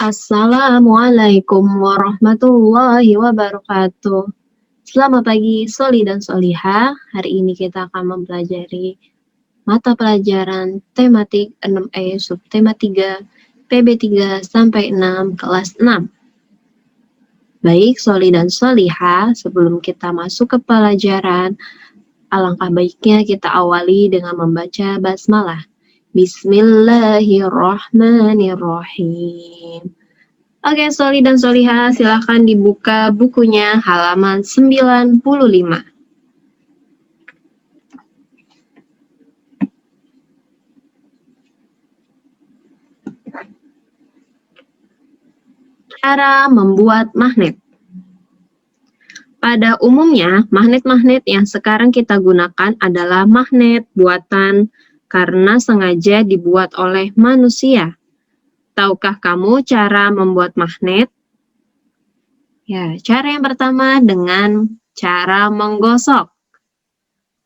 Assalamualaikum warahmatullahi wabarakatuh. Selamat pagi Soli dan Soliha. Hari ini kita akan mempelajari mata pelajaran tematik 6E subtema 3 PB 3 sampai 6 kelas 6. Baik Soli dan Soliha, sebelum kita masuk ke pelajaran, alangkah baiknya kita awali dengan membaca basmalah. Bismillahirrahmanirrahim. Oke, Soli dan Soliha, silahkan dibuka bukunya halaman 95. Cara membuat magnet. Pada umumnya, magnet-magnet yang sekarang kita gunakan adalah magnet buatan karena sengaja dibuat oleh manusia. Tahukah kamu cara membuat magnet? Ya, cara yang pertama dengan cara menggosok.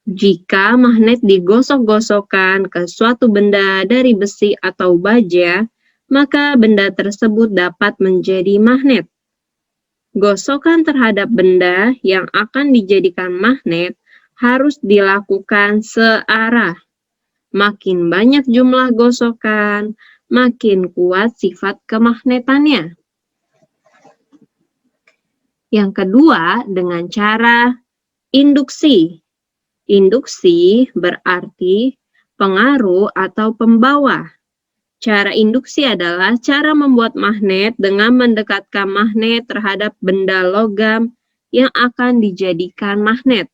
Jika magnet digosok-gosokkan ke suatu benda dari besi atau baja, maka benda tersebut dapat menjadi magnet. Gosokan terhadap benda yang akan dijadikan magnet harus dilakukan searah. Makin banyak jumlah gosokan, makin kuat sifat kemagnetannya. Yang kedua, dengan cara induksi. Induksi berarti pengaruh atau pembawa. Cara induksi adalah cara membuat magnet dengan mendekatkan magnet terhadap benda logam yang akan dijadikan magnet.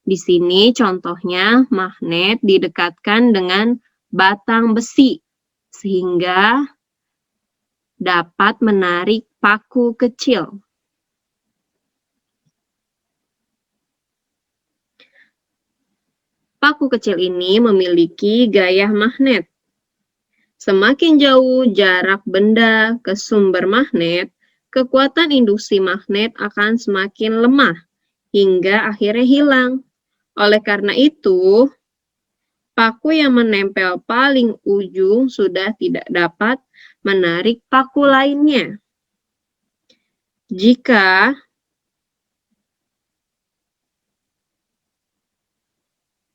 Di sini contohnya magnet didekatkan dengan batang besi sehingga dapat menarik paku kecil. Paku kecil ini memiliki gaya magnet. Semakin jauh jarak benda ke sumber magnet, kekuatan induksi magnet akan semakin lemah hingga akhirnya hilang. Oleh karena itu, paku yang menempel paling ujung sudah tidak dapat menarik paku lainnya. Jika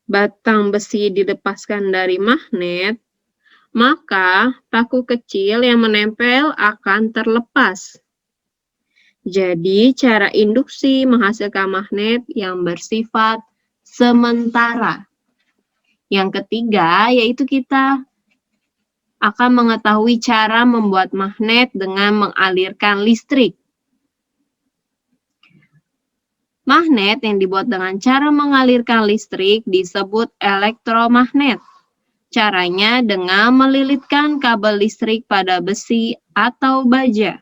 batang besi dilepaskan dari magnet, maka paku kecil yang menempel akan terlepas. Jadi, cara induksi menghasilkan magnet yang bersifat sementara. Yang ketiga, yaitu kita akan mengetahui cara membuat magnet dengan mengalirkan listrik. Magnet yang dibuat dengan cara mengalirkan listrik disebut elektromagnet. Caranya dengan melilitkan kabel listrik pada besi atau baja.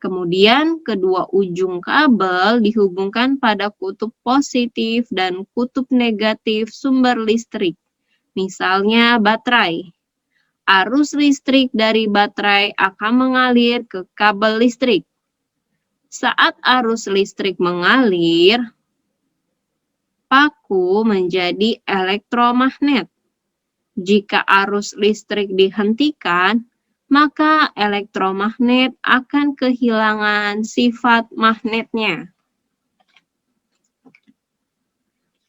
Kemudian kedua ujung kabel dihubungkan pada kutub positif dan kutub negatif sumber listrik. Misalnya baterai. Arus listrik dari baterai akan mengalir ke kabel listrik. Saat arus listrik mengalir, paku menjadi elektromagnet. Jika arus listrik dihentikan, maka elektromagnet akan kehilangan sifat magnetnya.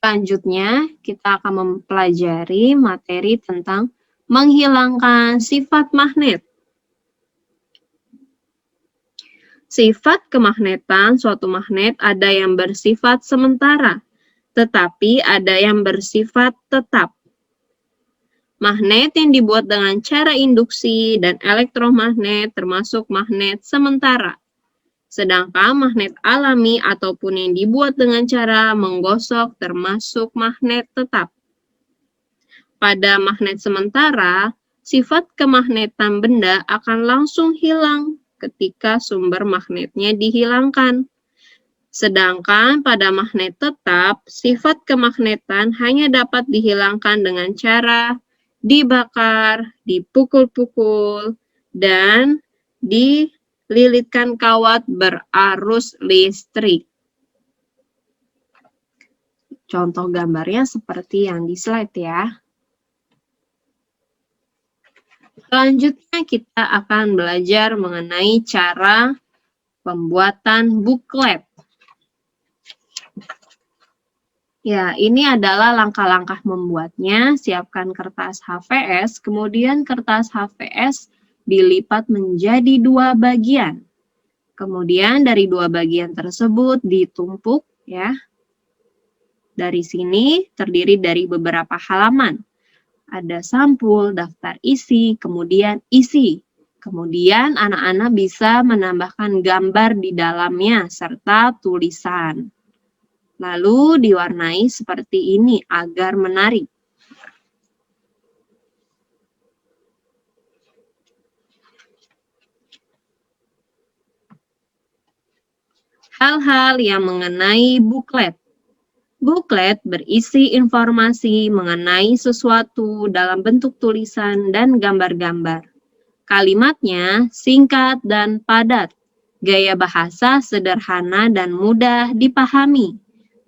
Selanjutnya, kita akan mempelajari materi tentang menghilangkan sifat magnet. Sifat kemagnetan suatu magnet ada yang bersifat sementara, tetapi ada yang bersifat tetap. Magnet yang dibuat dengan cara induksi dan elektromagnet termasuk magnet sementara. Sedangkan magnet alami ataupun yang dibuat dengan cara menggosok termasuk magnet tetap. Pada magnet sementara, sifat kemagnetan benda akan langsung hilang ketika sumber magnetnya dihilangkan. Sedangkan pada magnet tetap, sifat kemagnetan hanya dapat dihilangkan dengan cara dibakar, dipukul-pukul, dan dililitkan kawat berarus listrik. Contoh gambarnya seperti yang di slide ya. Selanjutnya kita akan belajar mengenai cara pembuatan buklet. Ya, ini adalah langkah-langkah membuatnya. Siapkan kertas HVS, kemudian kertas HVS dilipat menjadi 2 bagian. Kemudian dari 2 bagian tersebut ditumpuk ya. Dari sini terdiri dari beberapa halaman. Ada sampul, daftar isi, kemudian isi. Kemudian anak-anak bisa menambahkan gambar di dalamnya serta tulisan. Lalu diwarnai seperti ini agar menarik. Hal-hal yang mengenai buklet. Buklet berisi informasi mengenai sesuatu dalam bentuk tulisan dan gambar-gambar. Kalimatnya singkat dan padat. Gaya bahasa sederhana dan mudah dipahami.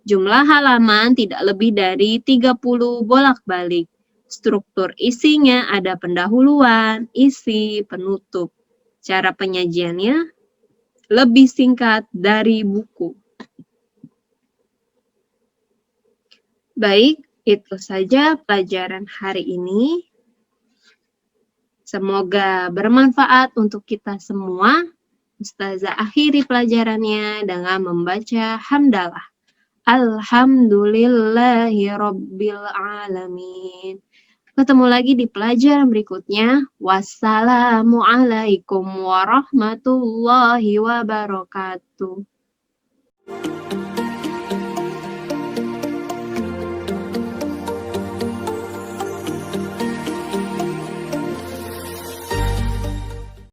Jumlah halaman tidak lebih dari 30 bolak-balik. Struktur isinya ada pendahuluan, isi, penutup. Cara penyajiannya lebih singkat dari buku. Baik, itu saja pelajaran hari ini. Semoga bermanfaat untuk kita semua. Ustazah akhiri pelajarannya dengan membaca hamdalah. Alhamdulillahirabbil alamin. Ketemu lagi di pelajaran berikutnya. Wassalamualaikum warahmatullahi wabarakatuh.